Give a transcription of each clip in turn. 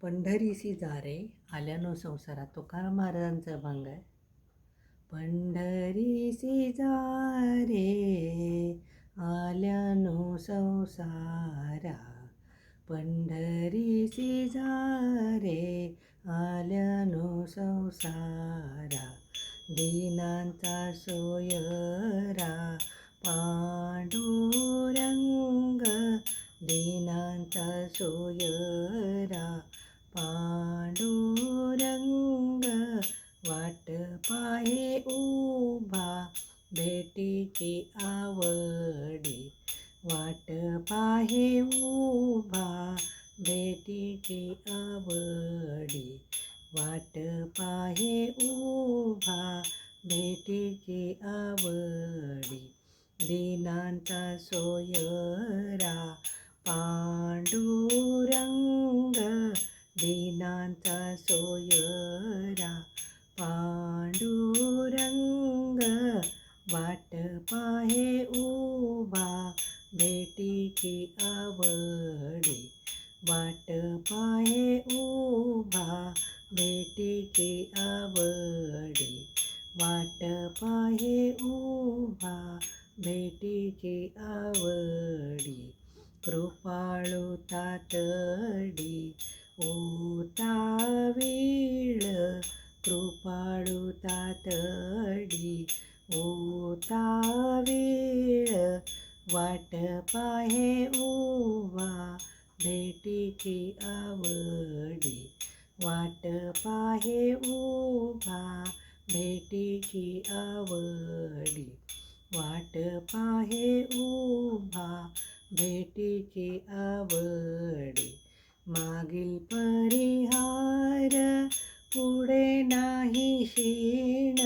पंढरीसी जा रे आल्यानो संसारात तुकाराम महाराजांचा अभंग आहे. पंढरीसी जा रे आल्यानो संसारा, पंढरीसी जा रे आल्यानो संसारा, दीनांचा सोयरा पांडुरंग, दीनांचा सोयरा पांडुरंग, वाट पाहे उभा भेटीची आवडी, वाट पाहे उभा भेटीची आवडी, वाट पाहे उभा भेटीची आवडी, दीनांचा सोयरा पांडुरंग, दीनांचा सोयरा पांडुरंग, वाट पाहे उभा भेटीची आवडी, वाट पाहे उभा भेटीची आवडी, वाट पाहे उभा भेटीची आवडी, कृपाळू तातडी ओतावीळ, कृपाळू तातडी ओतावीळ, वाट पाहे उभा भेटीची आवडी, वाट पाहे उभा भेटीची आवडी, वाट पाहे उभा भेटीची आवडी, मागील परिहार पुढे नाही शीण,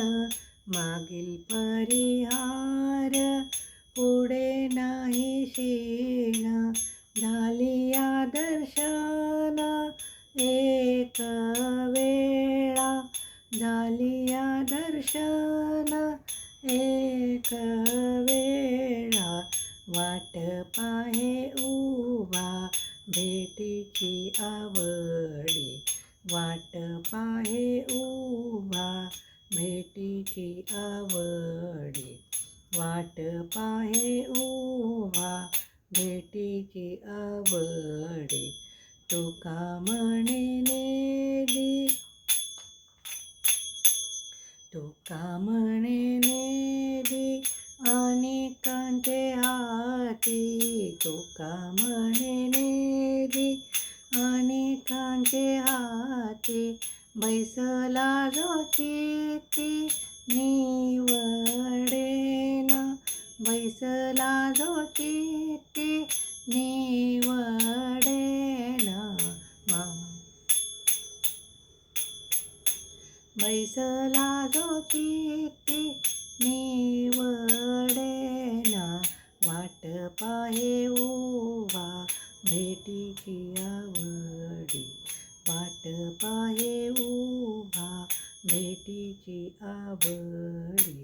मागील परिहार पुढे नाही शीण, झालिया दर्शन एक वेळा, झालिया दर्शन एक वेळा, वाट पाहे उभा भेटीची आवडी, वाट पाहे उभा भेटीची आवडी, वाट पाहे उभा भेटीची आवडी, तुका म्हणे नेली, तुका म्हणे नेली अनेकांचे हाती, तुका म्हणे नेली अनेकांचे हाती, बैसला जो चित्ती निवडेना, बैसला जो चित्ती निवडेना, बैसला जो चित्ती निवडेना, वाट पाहे उभा भेटीची आवडी, वाट पाहे उभा भेटीची आवडी.